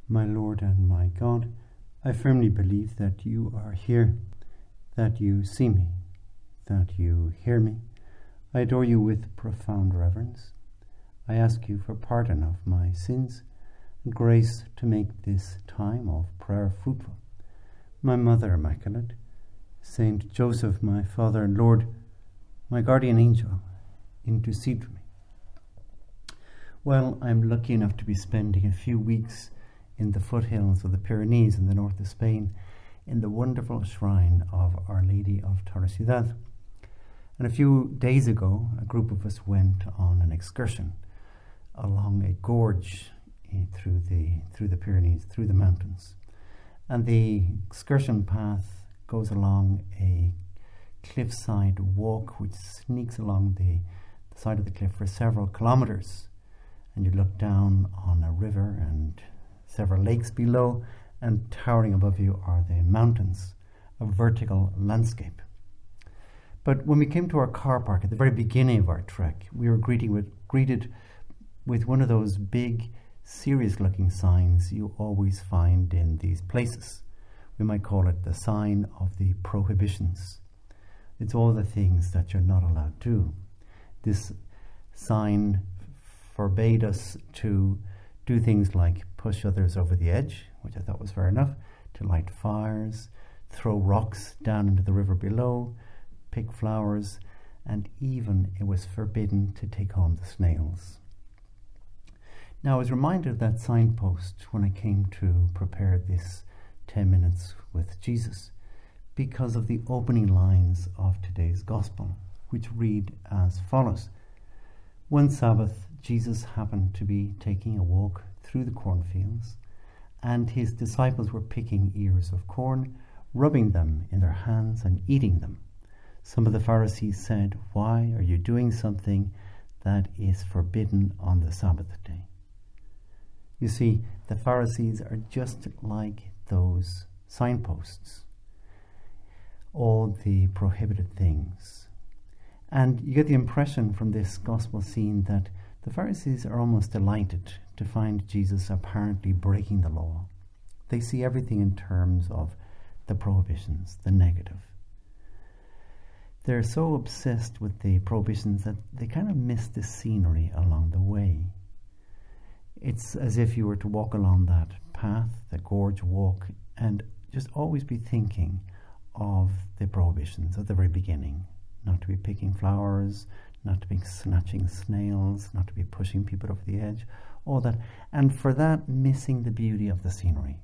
My Lord and my God, I firmly believe that you are here, that you see me, that you hear me. I adore you with profound reverence. I ask you for pardon of my sins and grace to make this time of prayer fruitful. My Mother Immaculate, Saint Joseph, my Father and Lord, my guardian angel, intercede for me. Well, I'm lucky enough to be spending a few weeks in the foothills of the Pyrenees in the north of Spain, in the wonderful shrine of Our Lady of Torrecidad. And a few days ago, a group of us went on an excursion along a gorge through the Pyrenees, through the mountains. And the excursion path goes along a cliffside walk which sneaks along the side of the cliff for several kilometers. And you look down on a river and several lakes below, and towering above you are the mountains, a vertical landscape. But when we came to our car park at the very beginning of our trek, we were greeted with one of those big, serious-looking signs you always find in these places. We might call it the sign of the prohibitions. It's all the things that you're not allowed to do. This sign forbade us to do things like push others over the edge, which I thought was fair enough, to light fires, throw rocks down into the river below, pick flowers, and even it was forbidden to take home the snails. Now, I was reminded of that signpost when I came to prepare this 10 minutes with Jesus, because of the opening lines of today's Gospel, which read as follows. One Sabbath, Jesus happened to be taking a walk through the cornfields, and his disciples were picking ears of corn, rubbing them in their hands and eating them. Some of the Pharisees said, "Why are you doing something that is forbidden on the Sabbath day?" You see, the Pharisees are just like those signposts, all the prohibited things. And you get the impression from this gospel scene that the Pharisees are almost delighted to find Jesus apparently breaking the law. They see everything in terms of the prohibitions, the negative. They're so obsessed with the prohibitions that they kind of miss the scenery along the way. It's as if you were to walk along that path, the gorge walk, and just always be thinking of the prohibitions at the very beginning. Not to be picking flowers, not to be snatching snails, not to be pushing people over the edge, all that. And for that, missing the beauty of the scenery,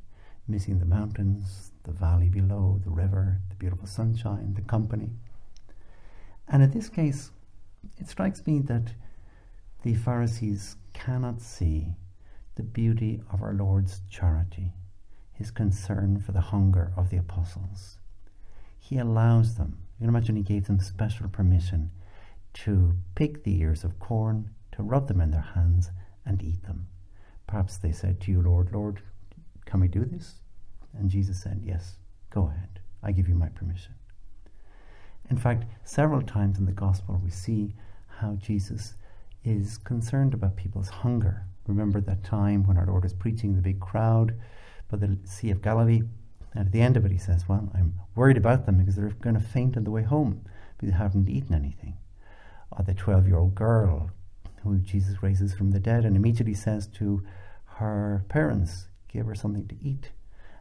missing the mountains, the valley below, the river, the beautiful sunshine, the company. And in this case, it strikes me that the Pharisees cannot see the beauty of our Lord's charity, his concern for the hunger of the apostles. He allows them, you can imagine he gave them special permission to pick the ears of corn, to rub them in their hands and eat them. Perhaps they said to you, Lord, can we do this? And Jesus said, yes, go ahead. I give you my permission. In fact, several times in the gospel we see how Jesus is concerned about people's hunger. Remember that time when our Lord was preaching the big crowd by the Sea of Galilee? And at the end of it he says, well, I'm worried about them because they're going to faint on the way home because they haven't eaten anything. Or the 12-year-old girl who Jesus raises from the dead and immediately says to her parents, give her something to eat.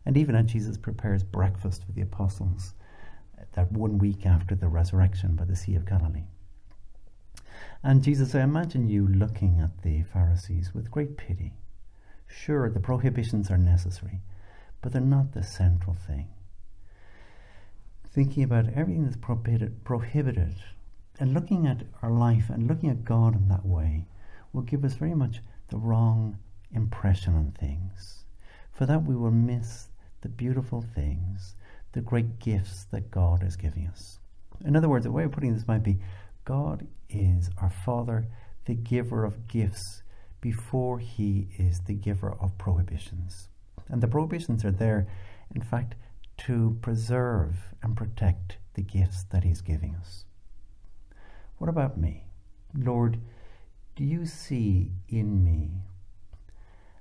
And even as Jesus prepares breakfast for the apostles that 1 week after the resurrection by the Sea of Galilee. And Jesus, I imagine you looking at the Pharisees with great pity. Sure, the prohibitions are necessary, but they're not the central thing. Thinking about everything that's prohibited, and looking at our life and looking at God in that way will give us very much the wrong impression on things. For that we will miss the beautiful things, the great gifts that God is giving us. In other words, a way of putting this might be, God is our Father, the giver of gifts, before he is the giver of prohibitions. And the prohibitions are there, in fact, to preserve and protect the gifts that he's giving us. What about me? Lord, do you see in me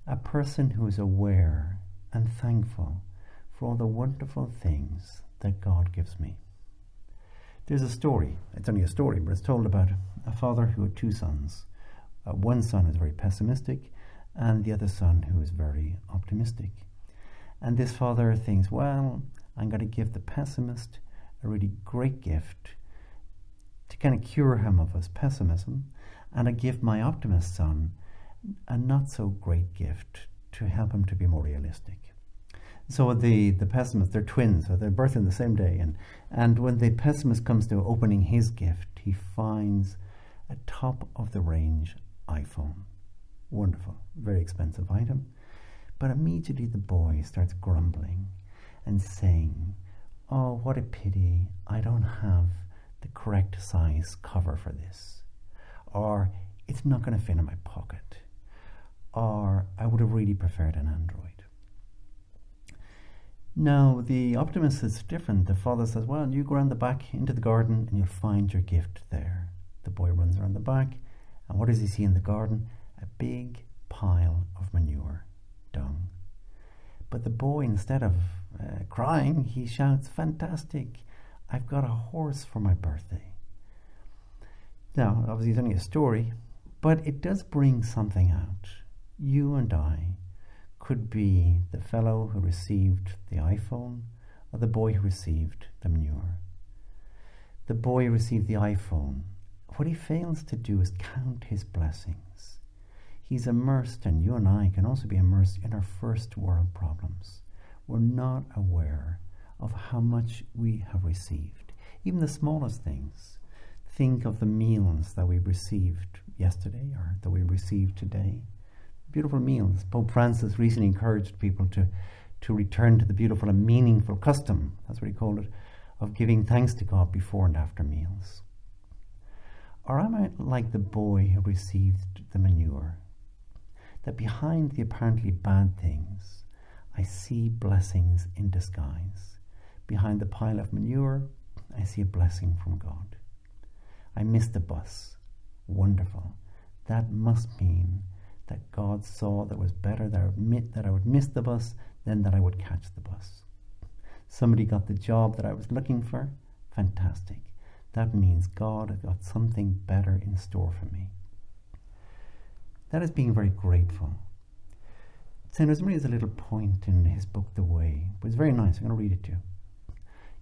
a person who is aware and thankful for all the wonderful things that God gives me. There's a story, it's only a story, but it's told about a father who had two sons. One son is very pessimistic, and the other son who is very optimistic. And this father thinks, well, I'm going to give the pessimist a really great gift to kind of cure him of his pessimism, and I give my optimist son a not so great gift to help him to be more realistic. So the pessimist, they're twins, so they're birthed on the same day, and when the pessimist comes to opening his gift, he finds a top of the range iPhone. Wonderful, very expensive item. But immediately the boy starts grumbling and saying, oh, what a pity, I don't have the correct size cover for this. Or, it's not going to fit in my pocket. Or, I would have really preferred an Android. Now, the optimist is different. The father says, well, you go around the back into the garden and you'll find your gift there. The boy runs around the back, and what does he see in the garden? A big pile of manure, dung. But the boy, instead of crying, he shouts, fantastic, I've got a horse for my birthday. Now, obviously it's only a story, but it does bring something out. You and I could be the fellow who received the iPhone, or the boy who received the manure. The boy who received the iPhone, what he fails to do is count his blessings. He's immersed, and you and I can also be immersed in our first world problems. We're not aware of how much we have received. Even the smallest things. Think of the meals that we received yesterday or that we received today. Beautiful meals. Pope Francis recently encouraged people to return to the beautiful and meaningful custom, that's what he called it, of giving thanks to God before and after meals. Or am I like the boy who received the manure? That behind the apparently bad things, I see blessings in disguise. Behind the pile of manure, I see a blessing from God. I missed the bus. Wonderful. That must mean that God saw that it was better that I would miss the bus than that I would catch the bus. Somebody got the job that I was looking for. Fantastic. That means God had got something better in store for me. That is being very grateful. St. Josemaria has a little point in his book, The Way. It's very nice. I'm going to read it to you.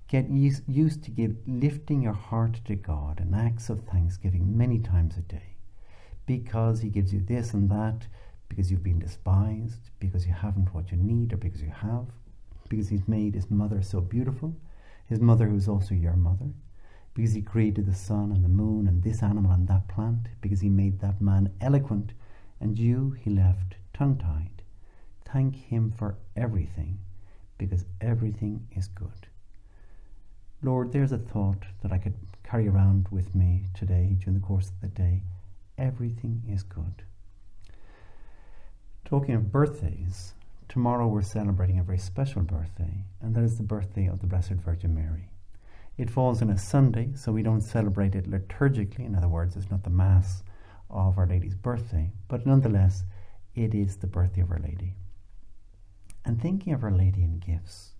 Get used to lifting your heart to God in acts of thanksgiving many times a day, because he gives you this and that, because you've been despised, because you haven't what you need, or because you have, because he's made his mother so beautiful, his mother who's also your mother, because he created the sun and the moon and this animal and that plant, because he made that man eloquent, and you he left tongue-tied. Thank him for everything, because everything is good. Lord, there's a thought that I could carry around with me today during the course of the day. Everything is good. Talking of birthdays, tomorrow we're celebrating a very special birthday, and that is the birthday of the Blessed Virgin Mary. It falls on a Sunday, so we don't celebrate it liturgically. In other words, it's not the Mass of Our Lady's birthday, but nonetheless, it is the birthday of Our Lady. And thinking of Our Lady in gifts,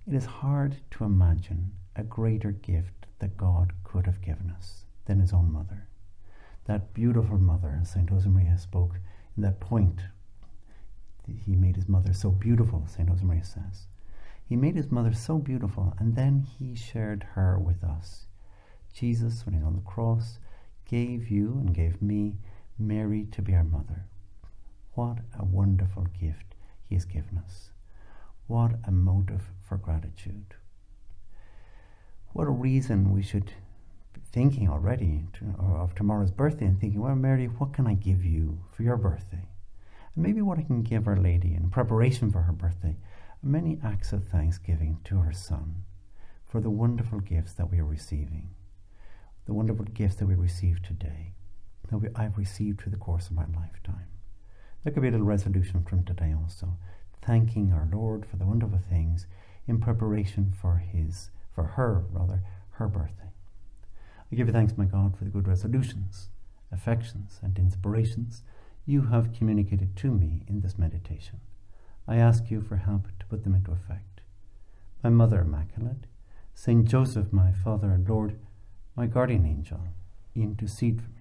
it is hard to imagine a greater gift that God could have given us than his own mother. That beautiful mother, as St. Josemaria spoke in that point. He made his mother so beautiful, St. Josemaria says. He made his mother so beautiful, and then he shared her with us. Jesus, when he was on the cross, gave you and gave me Mary to be our mother. What a wonderful gift he has given us. What a motive for gratitude. What a reason we should be thinking already of tomorrow's birthday and thinking, well, Mary, what can I give you for your birthday? And maybe what I can give Our Lady in preparation for her birthday. Many acts of thanksgiving to her Son for the wonderful gifts that we are receiving, the wonderful gifts that we receive today, that I've received through the course of my lifetime. There could be a little resolution from today also, thanking our Lord for the wonderful things in preparation for her birthday. I give you thanks, my God, for the good resolutions, affections, and inspirations you have communicated to me in this meditation. I ask you for help to put them into effect. My Mother Immaculate, Saint Joseph, my Father and Lord, my guardian angel, intercede for me.